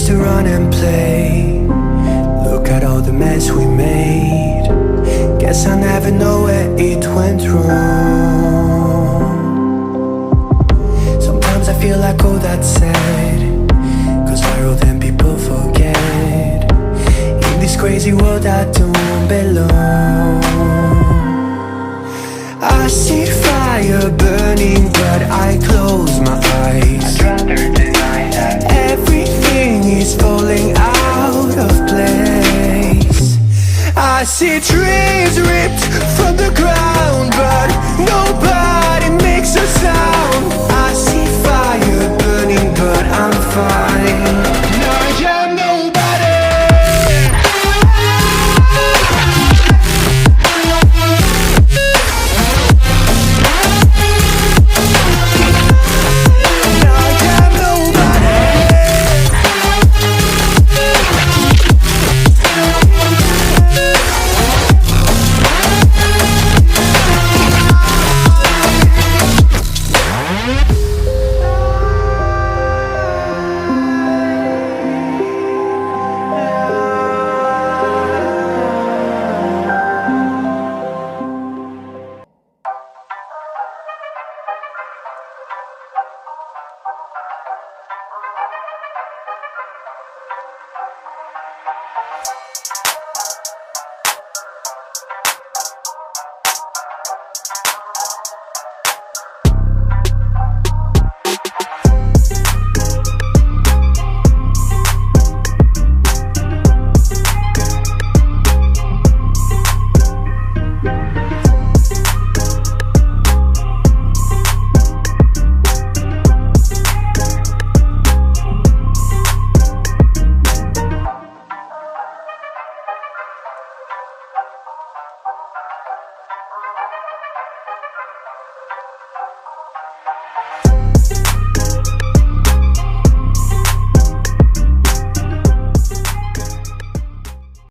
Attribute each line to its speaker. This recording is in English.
Speaker 1: to run and play. Look at all the mess we made. Guess I never know where it went wrong. Sometimes I feel like all that's said, cause viral then people forget. In this crazy world I don't belong. I see fire burning but I close my eyes. I'd rather deny that. Everything is falling out of place. I see trees ripped from the ground but nobody makes a sound. I see fire burning but I'm fine. I am nobody.